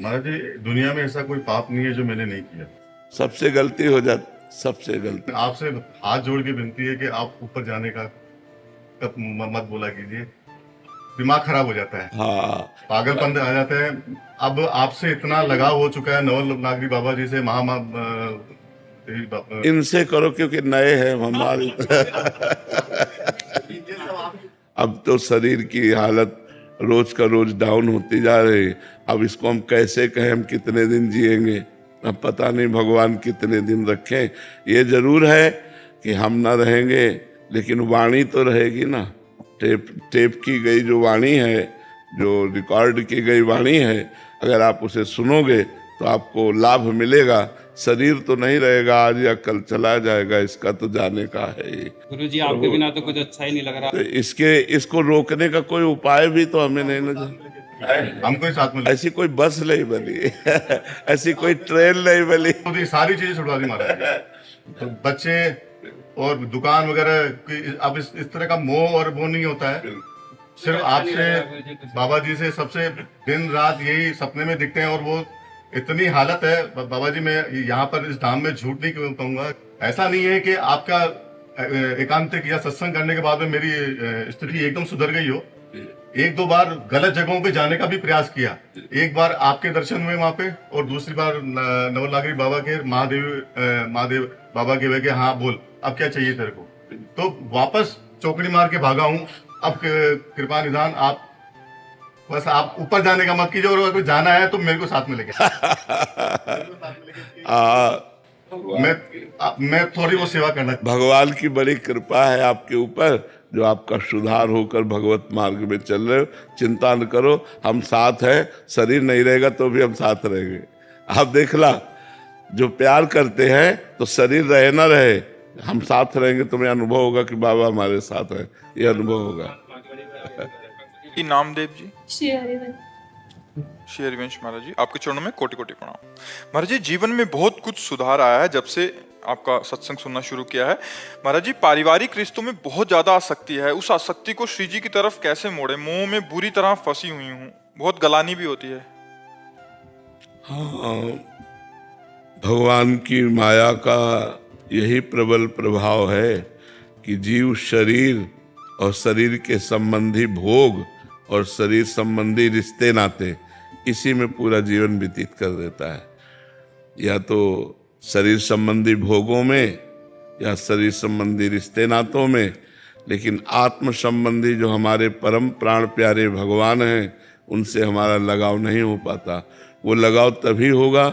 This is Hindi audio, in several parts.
महाराज जी, दुनिया में ऐसा कोई पाप नहीं है जो मैंने नहीं किया। सबसे गलती हो जाती, सबसे गलती। आपसे हाथ जोड़ के विनती है कि आप ऊपर जाने का कब मत बोला कीजिए, दिमाग खराब हो जाता है, हाँ, पागलपन आ जाता है। अब आपसे इतना लगाव हो चुका है नवल नागरी बाबा जी से, इनसे करो क्योंकि नए हैं हमारे। अब तो शरीर की हालत रोज का रोज डाउन होती जा रही। अब इसको हम कैसे कहें हम कितने दिन जिएंगे, अब पता नहीं भगवान कितने दिन रखें। ये जरूर है कि हम ना रहेंगे, लेकिन वाणी तो रहेगी ना। टेप की गई जो वाणी है, जो रिकॉर्ड की गई वाणी है, अगर आप उसे सुनोगे तो आपको लाभ मिलेगा। शरीर तो नहीं रहेगा, आज या कल चला जाएगा, इसका तो जाने का है ही। गुरु जी, आपके बिना तो कुछ अच्छा ही नहीं लग रहा। तो इसको रोकने का कोई उपाय भी तो हमें नहीं नजर। हमको ही साथ में ऐसी कोई बस नहीं बनी, ऐसी कोई ट्रेन नहीं बनी। तो ये सारी चीजें छुड़वा दी महाराज जी। तो बच्चे और दुकान वगैरह की अब इस तरह का मोह और वो नहीं होता है। सिर्फ आपसे, बाबा जी से सबसे दिन रात यही सपने में दिखते हैं। और वो इतनी हालत है बाबा जी, मैं यहाँ पर इस धाम में झूठ नहीं कहूंगा। ऐसा नहीं है कि आपका एकांतिक या सत्संग करने के बाद में मेरी स्थिति एकदम सुधर गई हो। एक दो बार गलत जगहों पे जाने का भी प्रयास किया। एक बार आपके दर्शन हुए वहां पे, और दूसरी बार नवलनागरी बाबा के महादेव बाबा के वे, हाँ बोल अब क्या चाहिए तेरे को। तो वापस चौकड़ी मार के भागा हूँ। अब कृपा निधान आप, बस आप ऊपर जाने का मत कीजिए, और अगर जाना है तो मेरे को साथ में लेके मैं थोड़ी वो सेवा करना। भगवान की बड़ी कृपा है आपके ऊपर, जो आपका सुधार होकर भगवत मार्ग में चल रहे हो। चिंता न करो, हम साथ हैं। शरीर नहीं रहेगा तो भी हम साथ रहेंगे। आप देखला, जो प्यार करते हैं तो शरीर रहे ना रहे, हम साथ रहेंगे। तुम्हें अनुभव होगा कि बाबा हमारे साथ है, ये अनुभव होगा। नामदेव जी, श्री हरिवंश महाराज जी, आपके चरणों में कोटि कोटि प्रणाम। महाराज जी, जीवन में बहुत कुछ सुधार आया है जब से आपका सत्संग सुनना शुरू किया है। महाराज जी, पारिवारिक रिश्तों में बहुत ज्यादा आसक्ति है। उस आसक्ति को श्री जी की तरफ कैसे मोड़े? मोह में बुरी तरह फंसी हुई हूँ, बहुत गलानी भी होती है। हाँ, भगवान की माया का यही प्रबल प्रभाव है कि जीव शरीर और शरीर के संबंधी भोग और शरीर संबंधी रिश्ते नाते, इसी में पूरा जीवन व्यतीत कर देता है। या तो शरीर संबंधी भोगों में या शरीर संबंधी रिश्ते नातों में, लेकिन आत्म संबंधी जो हमारे परम प्राण प्यारे भगवान हैं, उनसे हमारा लगाव नहीं हो पाता। वो लगाव तभी होगा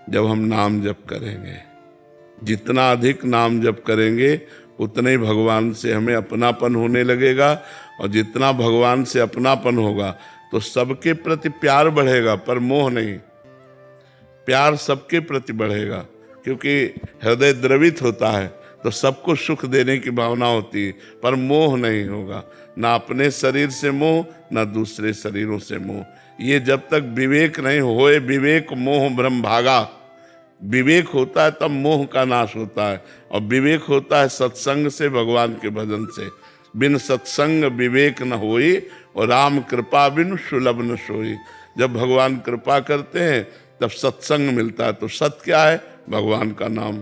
जब हम नाम जप करेंगे। जितना अधिक नाम जप करेंगे उतने ही भगवान से हमें अपनापन होने लगेगा। और जितना भगवान से अपनापन होगा तो सबके प्रति प्यार बढ़ेगा, पर मोह नहीं। प्यार सबके प्रति बढ़ेगा, क्योंकि हृदय द्रवित होता है तो सबको सुख देने की भावना होती है, पर मोह नहीं होगा। ना अपने शरीर से मोह, ना दूसरे शरीरों से मोह। ये जब तक विवेक नहीं होए, विवेक मोह भ्रम भागा। विवेक होता है तब मोह का नाश होता है, और विवेक होता है सत्संग से, भगवान के भजन से। बिन सत्संग विवेक न होई, और राम कृपा बिन सुलभ न सोई। जब भगवान कृपा करते हैं तब सत्संग मिलता है। तो सत्य क्या है? भगवान का नाम।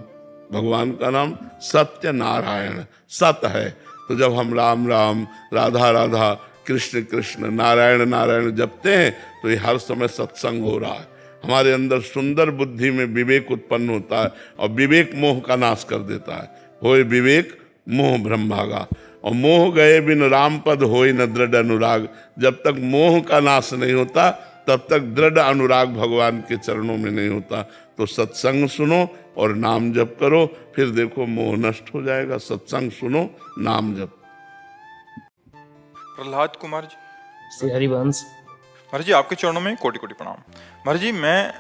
भगवान का नाम सत्य नारायण, सत है। तो जब हम राम राम, राधा राधा, कृष्ण कृष्ण, नारायण नारायण जपते हैं तो ये हर समय सत्संग हो रहा है। हमारे अंदर सुंदर बुद्धि में विवेक उत्पन्न होता है, और विवेक मोह का नाश कर देता है। होए विवेक मोह भ्रम भागा, और मोह गए बिन राम पद होए न दृढ़ अनुराग। जब तक मोह का नाश नहीं होता तब तक दृढ़ अनुराग भगवान के चरणों में नहीं होता। तो सत्संग सुनो और नाम जप करो, फिर देखो मोह नष्ट हो जाएगा। सत्संग सुनो, नाम जप। प्रहलाद कुमार जी, श्री हरिवंश। महाराज जी, आपके चरणों में कोटि कोटि प्रणाम। महाराज जी, मैं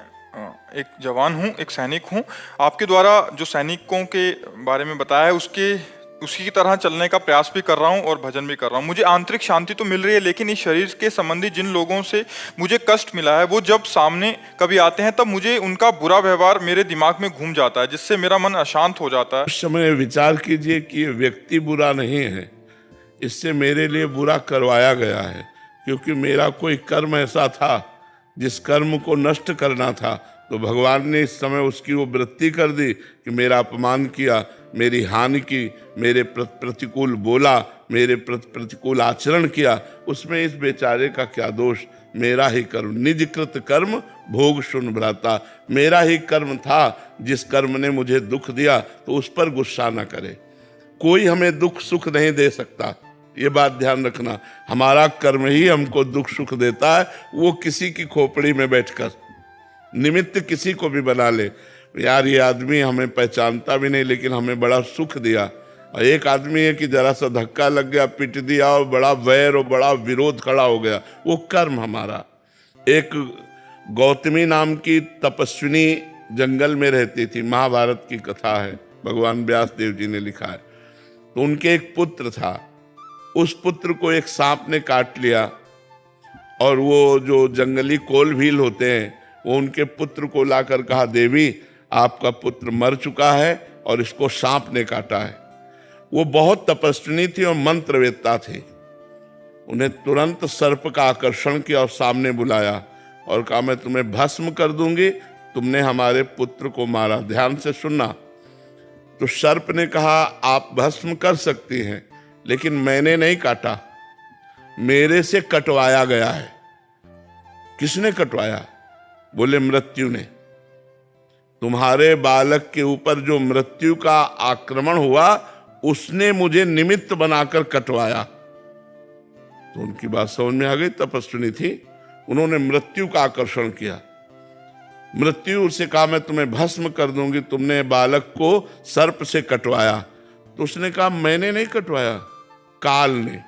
एक जवान हूँ, एक सैनिक हूँ। आपके द्वारा जो सैनिकों के बारे में बताया है उसी की तरह चलने का प्रयास भी कर रहा हूँ और भजन भी कर रहा हूँ। मुझे आंतरिक शांति तो मिल रही है, लेकिन इस शरीर के संबंधी जिन लोगों से मुझे कष्ट मिला है, वो जब सामने कभी आते हैं तब मुझे उनका बुरा व्यवहार मेरे दिमाग में घूम जाता है, जिससे मेरा मन अशांत हो जाता है। उस समय विचार कीजिए कि ये व्यक्ति बुरा नहीं है, इससे मेरे लिए बुरा करवाया गया है। क्योंकि मेरा कोई कर्म ऐसा था जिस कर्म को नष्ट करना था, तो भगवान ने इस समय उसकी वो वृत्ति कर दी कि मेरा अपमान किया, मेरी हानि की, मेरे प्रतिकूल बोला, मेरे प्रतिकूल आचरण किया, उसमें इस बेचारे का क्या दोष? मेरा ही कर्म, निज कृत कर्म भोग सुन भ्राता। मेरा ही कर्म था, जिस कर्म ने मुझे दुख दिया, तो उस पर गुस्सा न करे। कोई हमें दुख सुख नहीं दे सकता, ये बात ध्यान रखना। हमारा कर्म ही हमको दुख सुख देता है। वो किसी की खोपड़ी में बैठकर निमित्त किसी को भी बना ले, यार ये आदमी हमें पहचानता भी नहीं लेकिन हमें बड़ा सुख दिया, और एक आदमी है कि जरा सा धक्का लग गया, पिट दिया, और बड़ा वैर और बड़ा विरोध खड़ा हो गया, वो कर्म हमारा। एक गौतमी नाम की तपस्विनी जंगल में रहती थी, महाभारत की कथा है, भगवान व्यास देव जी ने लिखा है। तो उनके एक पुत्र था, उस पुत्र को एक सांप ने काट लिया, और वो जो जंगली कोल भील होते हैं, वो उनके पुत्र को लाकर कहा, देवी आपका पुत्र मर चुका है और इसको सांप ने काटा है। वो बहुत तपस्विनी थी और मंत्रवेत्ता थी। उन्हें तुरंत सर्प का आकर्षण किया और सामने बुलाया और कहा, मैं तुम्हें भस्म कर दूंगी, तुमने हमारे पुत्र को मारा। ध्यान से सुनना। तो सर्प ने कहा, आप भस्म कर सकती हैं, लेकिन मैंने नहीं काटा, मेरे से कटवाया गया है। किसने कटवाया? बोले मृत्यु ने। तुम्हारे बालक के ऊपर जो मृत्यु का आक्रमण हुआ, उसने मुझे निमित्त बनाकर कटवाया। तो उनकी बात समझ में आ गई, तपस्विनी थी, उन्होंने मृत्यु का आकर्षण किया। मृत्यु से कहा, मैं तुम्हें भस्म कर दूंगी, तुमने बालक को सर्प से कटवाया। तो उसने कहा, मैंने नहीं कटवाया, काल ने।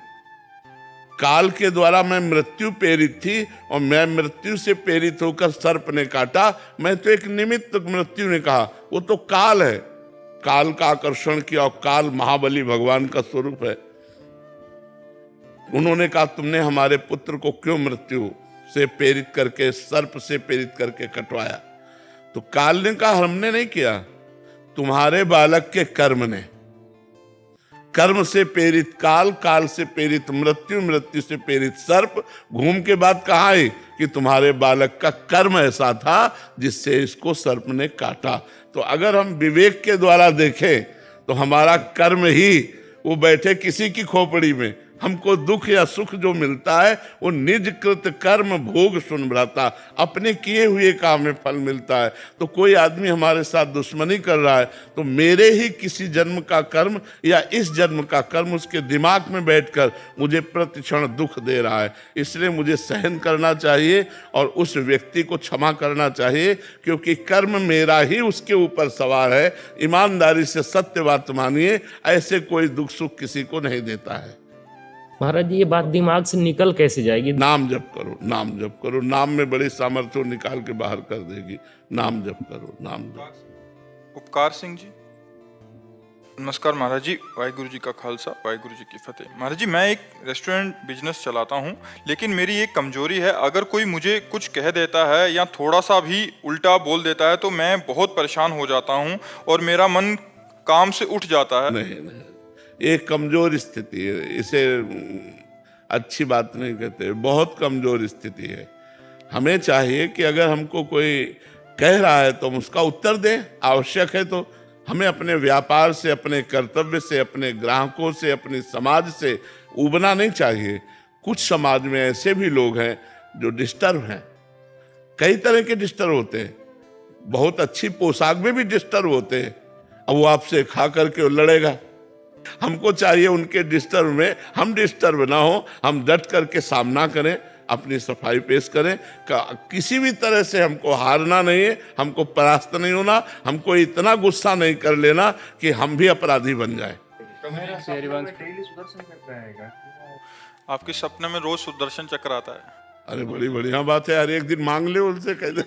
काल के द्वारा मैं मृत्यु प्रेरित थी, और मैं मृत्यु से प्रेरित होकर सर्प ने काटा। मैं तो एक निमित्त, मृत्यु ने कहा, वो तो काल है। काल का आकर्षण किया, और काल महाबली भगवान का स्वरूप है। उन्होंने कहा, तुमने हमारे पुत्र को क्यों मृत्यु से प्रेरित करके, सर्प से प्रेरित करके कटवाया? तो काल ने कहा, हमने नहीं किया, तुम्हारे बालक के कर्म ने। कर्म से प्रेरित काल, काल से प्रेरित मृत्यु, मृत्यु से प्रेरित सर्प। घूम के बाद कहा है कि तुम्हारे बालक का कर्म ऐसा था जिससे इसको सर्प ने काटा। तो अगर हम विवेक के द्वारा देखें तो हमारा कर्म ही, वो बैठे किसी की खोपड़ी में, हमको दुख या सुख जो मिलता है वो निज कृत कर्म भोग सुन भ्राता, अपने किए हुए काम में फल मिलता है। तो कोई आदमी हमारे साथ दुश्मनी कर रहा है तो मेरे ही किसी जन्म का कर्म या इस जन्म का कर्म उसके दिमाग में बैठकर मुझे प्रतिक्षण दुख दे रहा है। इसलिए मुझे सहन करना चाहिए और उस व्यक्ति को क्षमा करना चाहिए, क्योंकि कर्म मेरा ही उसके ऊपर सवार है। ईमानदारी से सत्य बात मानिए, ऐसे कोई दुख सुख किसी को नहीं देता है। महाराज जी, ये बात दिमाग से निकल कैसे जाएगी? नाम जप करो, नाम जप करो, नाम में बड़ी सामर्थ्य निकाल के बाहर कर देगी। नाम जप करो, नाम जप। उपकार सिंह जी, नमस्कार महाराज जी, वाहिगुरु जी का खालसा, वाहिगुरु जी की फतेह। महाराज जी, मैं एक रेस्टोरेंट बिजनेस चलाता हूँ, लेकिन मेरी एक कमजोरी है, अगर कोई मुझे कुछ कह देता है या थोड़ा सा भी उल्टा बोल देता है तो मैं बहुत परेशान हो जाता हूँ और मेरा मन काम से उठ जाता है। नहीं, एक कमजोर स्थिति है, इसे अच्छी बात नहीं कहते, बहुत कमजोर स्थिति है। हमें चाहिए कि अगर हमको कोई कह रहा है तो हम उसका उत्तर दें, आवश्यक है तो। हमें अपने व्यापार से, अपने कर्तव्य से, अपने ग्राहकों से, अपने समाज से उबना नहीं चाहिए। कुछ समाज में ऐसे भी लोग हैं जो डिस्टर्ब हैं, कई तरह के डिस्टर्ब होते हैं, बहुत अच्छी पोशाक में भी डिस्टर्ब होते हैं। अब वो आपसे खा करके लड़ेगा। हमको चाहिए उनके डिस्टर्ब में हम डिस्टर्ब ना हो, हम डट करके सामना करें, अपनी सफाई पेश करें। किसी भी तरह से हमको हारना नहीं है, हमको परास्त नहीं होना, हमको इतना गुस्सा नहीं कर लेना कि हम भी अपराधी बन जाए। आपके सपने में रोज सुदर्शन चक्र आता है? अरे बड़ी बढ़िया बात है यार, एक दिन मांग ले उनसे, कह दे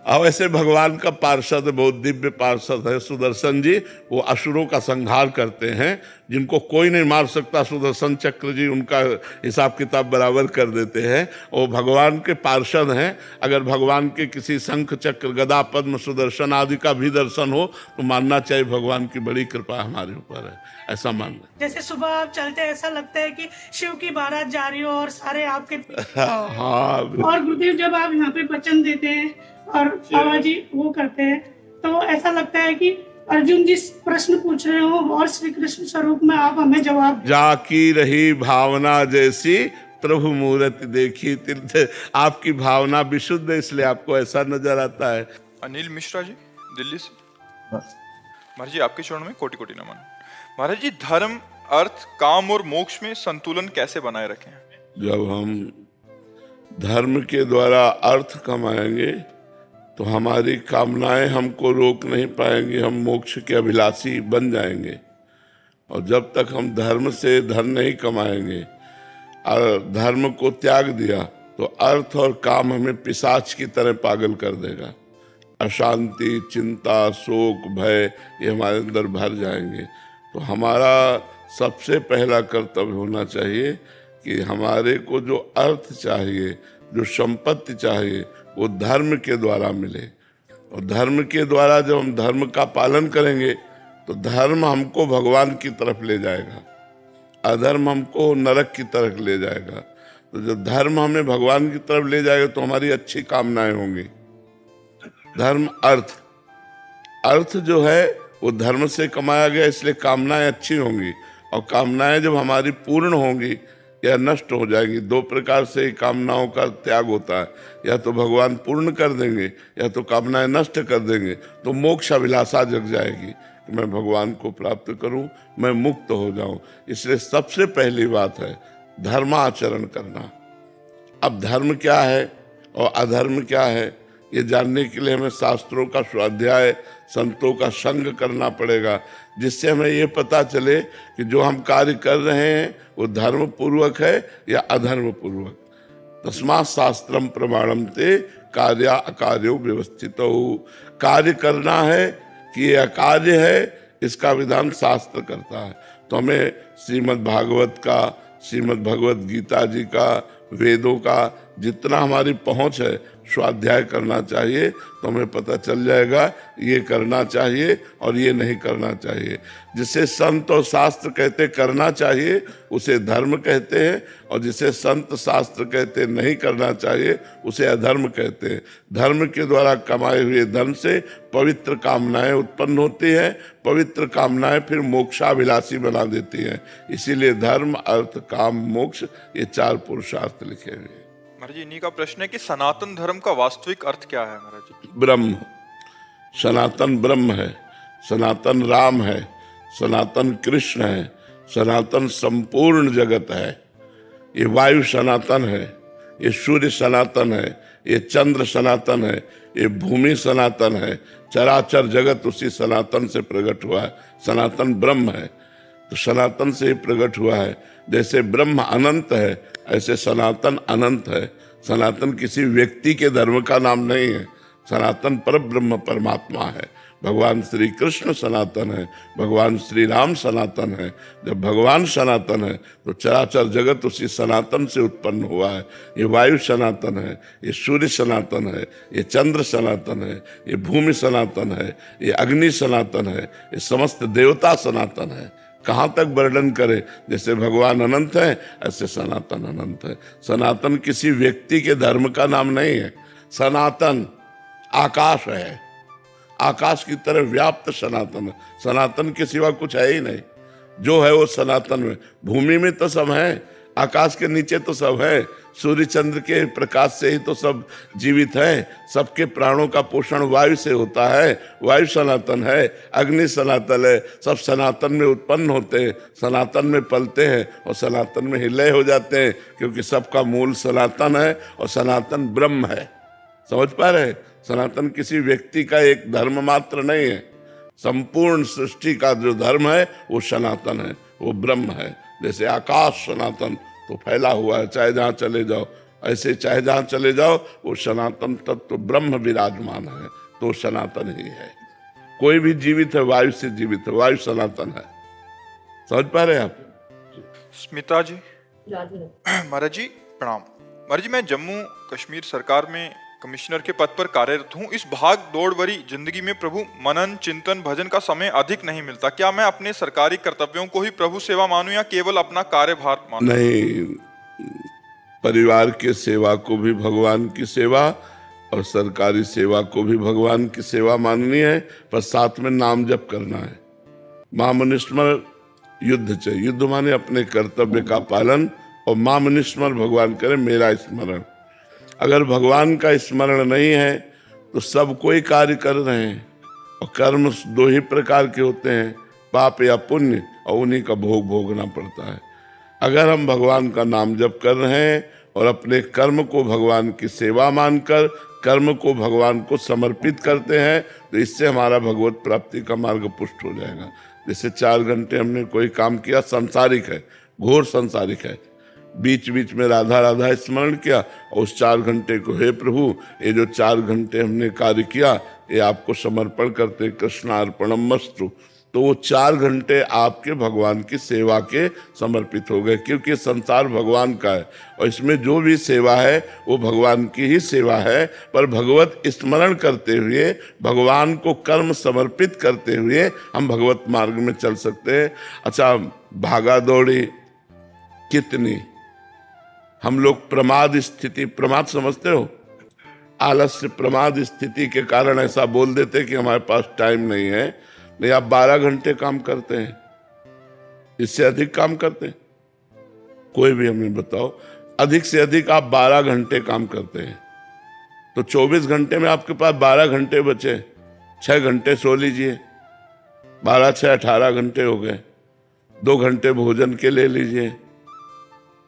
और ऐसे भगवान का पार्षद बहुत दिव्य पार्षद है सुदर्शन जी। वो असुरों का संहार करते हैं, जिनको कोई नहीं मार सकता। सुदर्शन चक्र जी उनका हिसाब किताब बराबर कर देते हैं। वो भगवान के पार्षद हैं। अगर भगवान के किसी शंख चक्र गदा पद्म सुदर्शन आदि का भी दर्शन हो तो मानना चाहिए भगवान की बड़ी कृपा हमारे ऊपर है, ऐसा मानना। जैसे सुबह आप चलते हैं, ऐसा लगता है कि शिव की बारात जा रही हो और सारे आपके हाँ, और गुरुदेव जब आप यहाँ पे वचन देते हैं और बाबा जी वो करते हैं तो ऐसा लगता है कि अर्जुन जी प्रश्न पूछ रहे हो और श्री कृष्ण स्वरूप में आप हमें जवाब। जाकी रही भावना जैसी प्रभु मूर्ति देखी तीर्थ। आपकी भावना विशुद्ध है इसलिए आपको ऐसा नजर आता है। अनिल मिश्रा जी दिल्ली से। महाराज जी आपके चरणों में कोटि कोटि नमन। महाराज जी धर्म अर्थ काम और मोक्ष में संतुलन कैसे बनाए रखें? जब हम धर्म के द्वारा अर्थ कमाएंगे तो हमारी कामनाएं हमको रोक नहीं पाएंगी, हम मोक्ष के अभिलाषी बन जाएंगे। और जब तक हम धर्म से धन नहीं कमाएंगे और धर्म को त्याग दिया तो अर्थ और काम हमें पिशाच की तरह पागल कर देगा। अशांति, चिंता, शोक, भय ये हमारे अंदर भर जाएंगे। तो हमारा सबसे पहला कर्तव्य होना चाहिए कि हमारे को जो अर्थ चाहिए, जो संपत्ति चाहिए, वो धर्म के द्वारा मिले। और धर्म के द्वारा जब हम धर्म का पालन करेंगे तो धर्म हमको भगवान की तरफ ले जाएगा, अधर्म हमको नरक की तरफ ले जाएगा। तो जब धर्म हमें भगवान की तरफ ले जाएगा तो हमारी अच्छी कामनाएं होंगी। धर्म अर्थ जो है वो धर्म से कमाया गया, इसलिए कामनाएं अच्छी होंगी। और कामनाएं जब हमारी पूर्ण होंगी या नष्ट हो जाएंगी, दो प्रकार से कामनाओं का त्याग होता है, या तो भगवान पूर्ण कर देंगे या तो कामनाएं नष्ट कर देंगे। तो मोक्ष अभिलाषा जग जाएगी कि मैं भगवान को प्राप्त करूं, मैं मुक्त हो जाऊं। इसलिए सबसे पहली बात है धर्माचरण करना। अब धर्म क्या है और अधर्म क्या है ये जानने के लिए हमें शास्त्रों का स्वाध्याय, संतों का संग करना पड़ेगा, जिससे हमें ये पता चले कि जो हम कार्य कर रहे हैं वो धर्म पूर्वक है या अधर्म पूर्वक। तस्मात् शास्त्रम प्रमाणम ते कार्या अकार्यो व्यवस्थितो। कार्य करना है कि ये अकार्य है, इसका विधान शास्त्र करता है। तो हमें श्रीमद् भागवत का, श्रीमद् भगवत गीता जी का, वेदों का जितना हमारी पहुंच है स्वाध्याय करना चाहिए। तो हमें पता चल जाएगा ये करना चाहिए और ये नहीं करना चाहिए। जिसे संत और शास्त्र कहते करना चाहिए उसे धर्म कहते हैं, और जिसे संत शास्त्र कहते नहीं करना चाहिए उसे अधर्म कहते हैं। धर्म के द्वारा कमाए हुए धन से पवित्र कामनाएं उत्पन्न होती हैं, पवित्र कामनाएं फिर मोक्षाभिलाषी बना देती हैं। इसीलिए धर्म, अर्थ, काम, मोक्ष ये 4 पुरुषार्थ लिखे हुए हैं। महाराज जी इन्हीं का प्रश्न है कि सनातन धर्म का वास्तविक अर्थ क्या है? महाराज जी ब्रह्म, सनातन ब्रह्म है, सनातन राम है, सनातन कृष्ण है, सनातन संपूर्ण जगत है। ये वायु सनातन है, ये सूर्य सनातन है, ये चंद्र सनातन है, ये भूमि सनातन है। चराचर जगत उसी सनातन से प्रकट हुआ है। सनातन ब्रह्म है तो सनातन से ही प्रकट हुआ है। जैसे ब्रह्म अनंत है ऐसे सनातन अनंत है। सनातन किसी व्यक्ति के धर्म का नाम नहीं है। सनातन परब्रह्म परमात्मा है। भगवान श्री कृष्ण सनातन है, भगवान श्री राम सनातन है। जब भगवान सनातन है तो चराचर जगत उसी सनातन से उत्पन्न हुआ है। ये वायु सनातन है, ये सूर्य सनातन है, ये चंद्र सनातन है, ये भूमि सनातन है, ये अग्नि सनातन है, ये समस्त देवता सनातन है। कहाँ तक वर्णन करे? जैसे भगवान अनंत है ऐसे सनातन अनंत है। सनातन किसी व्यक्ति के धर्म का नाम नहीं है। सनातन आकाश है, आकाश की तरह व्याप्त सनातन है। सनातन के सिवा कुछ है ही नहीं। जो है वो सनातन में। भूमि में तो सब है, आकाश के नीचे तो सब है। सूर्य चंद्र के प्रकाश से ही तो सब जीवित है। सबके प्राणों का पोषण वायु से होता है। वायु सनातन है, अग्नि सनातन है। सब सनातन में उत्पन्न होते हैं, सनातन में पलते हैं और सनातन में हिलय हो जाते हैं, क्योंकि सबका मूल सनातन है और सनातन ब्रह्म है। समझ पा रहे? सनातन किसी व्यक्ति का एक धर्म मात्र नहीं है। संपूर्ण सृष्टि का जो धर्म है वो सनातन है, वो ब्रह्म है। जैसे आकाश सनातन तो फैला हुआ है, चाहे जहाँ चले जाओ ऐसे चाहे जहां चले जाओ वो सनातन तत्व ब्रह्म विराजमान है, तो सनातन ही है। कोई भी जीवित है वायु से जीवित है, वायु सनातन है। समझ पा रहे हैं आप? स्मिता जी। महाराज जी प्रणाम। महाराज जी, मैं जम्मू कश्मीर सरकार में कमिश्नर के पद पर कार्यरत हूँ। इस भाग दौड़ भरी जिंदगी में प्रभु मनन चिंतन भजन का समय अधिक नहीं मिलता। क्या मैं अपने सरकारी कर्तव्यों को ही प्रभु सेवा मानूं या केवल अपना कार्यभार मानूं? नहीं, परिवार के सेवा को भी भगवान की सेवा और सरकारी सेवा को भी भगवान की सेवा माननी है, पर साथ में नाम जप करना है। मामनिस्मर युद्ध चाहिए। युद्ध माने अपने कर्तव्य का पालन, और मामनिस्मर भगवान करे मेरा स्मरण। अगर भगवान का स्मरण नहीं है तो सब कोई कार्य कर रहे हैं, और कर्म दो ही प्रकार के होते हैं, पाप या पुण्य, और उन्हीं का भोग भोगना पड़ता है। अगर हम भगवान का नाम जप कर रहे हैं और अपने कर्म को भगवान की सेवा मानकर कर्म को भगवान को समर्पित करते हैं, तो इससे हमारा भगवत प्राप्ति का मार्ग पुष्ट हो जाएगा। जैसे 4 घंटे हमने कोई काम किया, सांसारिक है, घोर सांसारिक है, बीच बीच में राधा राधा स्मरण किया, और उस 4 घंटे को हे प्रभु, ये जो 4 घंटे हमने कार्य किया ये आपको समर्पण करते, कृष्णार्पणमस्तु, तो वो 4 घंटे आपके भगवान की सेवा के समर्पित हो गए। क्योंकि संसार भगवान का है और इसमें जो भी सेवा है वो भगवान की ही सेवा है, पर भगवत स्मरण करते हुए, भगवान को कर्म समर्पित करते हुए हम भगवत मार्ग में चल सकते हैं। अच्छा, भागा दौड़ी कितनी, हम लोग प्रमाद स्थिति, प्रमाद समझते हो, आलस्य प्रमाद स्थिति के कारण ऐसा बोल देते कि हमारे पास टाइम नहीं है। नहीं, आप 12 घंटे काम करते हैं, इससे अधिक काम करते हैं? कोई भी हमें बताओ, अधिक से अधिक आप 12 घंटे काम करते हैं, तो 24 घंटे में आपके पास 12 घंटे बचे, 6 घंटे सो लीजिए, 12 6 18 घंटे हो गए। 2 घंटे भोजन के ले लीजिए,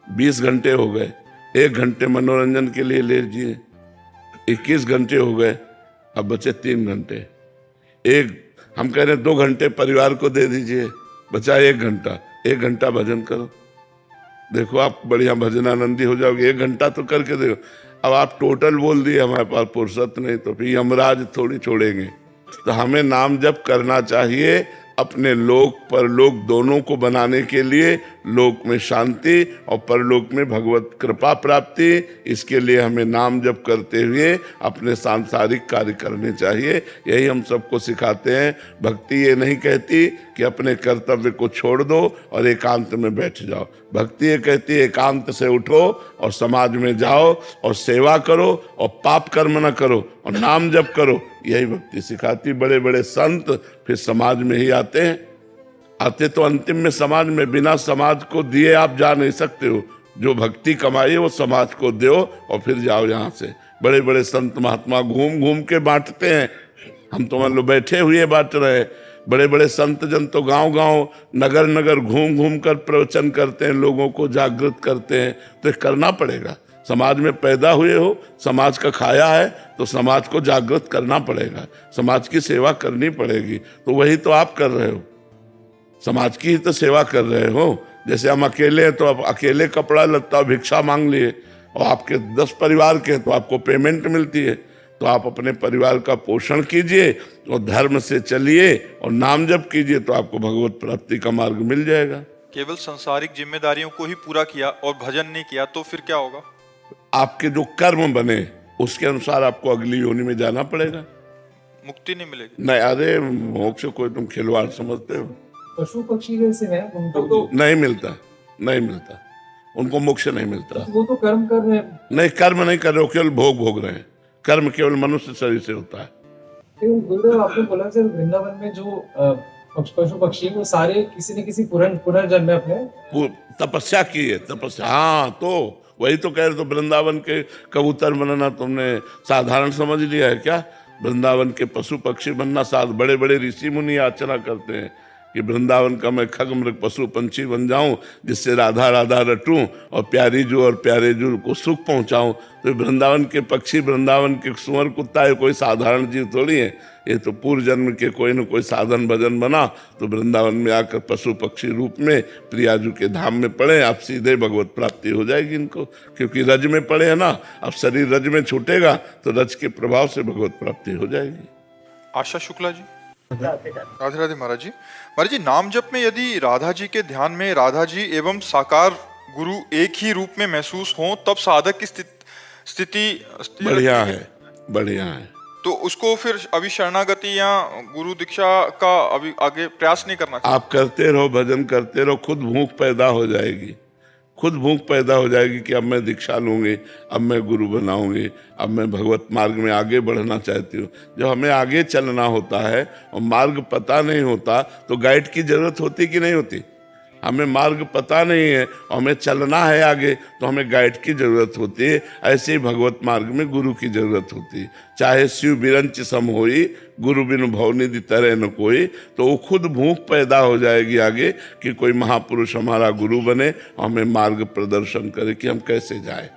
20 घंटे हो गए। 1 घंटे मनोरंजन के लिए ले लीजिए, 21 घंटे हो गए। अब बचे 3 घंटे। हम कह रहे हैं 2 घंटे परिवार को दे दीजिए, बचा 1 घंटा। 1 घंटा भजन करो, देखो आप बढ़िया भजनानंदी हो जाओगे। 1 घंटा तो करके देखो। अब आप टोटल बोल दिए हमारे पास फुर्सत नहीं, तो फिर यमराज थोड़ी छोड़ेंगे। तो हमें नाम जप करना चाहिए अपने लोक परलोक दोनों को बनाने के लिए, लोक में शांति और परलोक में भगवत कृपा प्राप्ति। इसके लिए हमें नाम जप करते हुए अपने सांसारिक कार्य करने चाहिए। यही हम सबको सिखाते हैं। भक्ति ये नहीं कहती कि अपने कर्तव्य को छोड़ दो और एकांत में बैठ जाओ। भक्ति ये कहती है एकांत से उठो और समाज में जाओ और सेवा करो और पाप कर्म न करो और नाम जप करो। यही भक्ति सिखाती। बड़े बड़े संत फिर समाज में ही आते हैं, आते तो अंतिम में समाज में। बिना समाज को दिए आप जा नहीं सकते हो। जो भक्ति कमाई वो समाज को दो और फिर जाओ यहाँ से। बड़े बड़े संत महात्मा घूम घूम के बांटते हैं, हम तो मान लो बैठे हुए बांट रहे हैं। बड़े बड़े संत जन तो गांव गांव नगर नगर घूम घूम कर प्रवचन करते हैं, लोगों को जागृत करते हैं। तो ये करना पड़ेगा। समाज में पैदा हुए हो, समाज का खाया है, तो समाज को जागृत करना पड़ेगा, समाज की सेवा करनी पड़ेगी। तो वही तो आप कर रहे हो, समाज की ही तो सेवा कर रहे हो। जैसे हम अकेले हैं तो आप अकेले कपड़ा लत्ता भिक्षा मांग लिए, और आपके 10 परिवार के तो आपको पेमेंट मिलती है। तो आप अपने परिवार का पोषण कीजिए और धर्म से चलिए और नाम जप कीजिए, तो आपको भगवत प्राप्ति का मार्ग मिल जाएगा। केवल सांसारिक जिम्मेदारियों को ही पूरा किया और भजन नहीं किया तो फिर क्या होगा? आपके जो कर्म बने उसके अनुसार आपको अगली योनि में जाना पड़ेगा, मुक्ति नहीं मिलेगी। नहीं, अरे मोक्ष कोई तुम खिलवाड़ समझते हो? पशु पक्षी जैसे हैं उनको तो नहीं मिलता, नहीं मिलता, उनको मोक्ष नहीं मिलता। वो तो कर्म कर रहे हैं। नहीं, कर्म नहीं कर रहे हो, केवल भोग भोग रहे हैं। कर्म केवल मनुष्य शरीर से होता है। गुरुदेव, आपने बोला सर वृंदावन में जो पशु पक्षी वो सारे किसी न किसी पुनर्जन्म में अपने तपस्या की है, तपस्या। हाँ, तो वही तो कह रहे। तो वृंदावन के कबूतर बनना तुमने साधारण समझ लिया है क्या? वृंदावन के पशु पक्षी बनना बड़े बड़े ऋषि मुनि याचना करते हैं कि वृंदावन का मैं खग मृग पशु पंछी बन जाऊं, जिससे राधा राधा रटूं और प्यारी जू और प्यारे जू को सुख पहुंचाऊं। तो वृंदावन के पक्षी, वृंदावन के सुअर कुत्ता ये कोई साधारण जीव थोड़ी है, ये तो पूर्व जन्म के कोई न कोई साधन भजन बना तो वृंदावन में आकर पशु पक्षी रूप में प्रियाजू के धाम में पड़े, आप सीधे भगवत प्राप्ति हो जाएगी इनको, क्योंकि रज में पड़े है ना। अब शरीर रज में छूटेगा तो रज के प्रभाव से भगवत प्राप्ति हो जाएगी। आशा शुक्ला जी। राधे राधे महाराज जी। महाराज जी, नाम जप में यदि राधा जी के ध्यान में राधा जी एवं साकार गुरु एक ही रूप में महसूस हो, तब साधक की स्थिति बढ़िया है, बढ़िया है। तो उसको फिर अभी शरणागति या गुरु दीक्षा का अभी आगे प्रयास नहीं करना चाहिए। आप करते रहो, भजन करते रहो, खुद भूख पैदा हो जाएगी, खुद भूख पैदा हो जाएगी कि अब मैं दीक्षा लूंगी, अब मैं गुरु बनाऊंगी, अब मैं भगवत मार्ग में आगे बढ़ना चाहती हूँ। जब हमें आगे चलना होता है और मार्ग पता नहीं होता तो गाइड की जरूरत होती कि नहीं होती? हमें मार्ग पता नहीं है और हमें चलना है आगे तो हमें गाइड की जरूरत होती है। ऐसे ही भगवत मार्ग में गुरु की जरूरत होती है। चाहे शिव बिरंच सम होई, गुरु बिनु भवनिधि तरह न कोई, तो वो खुद भूख पैदा हो जाएगी आगे कि कोई महापुरुष हमारा गुरु बने, हमें मार्ग प्रदर्शन करे कि हम कैसे जाए।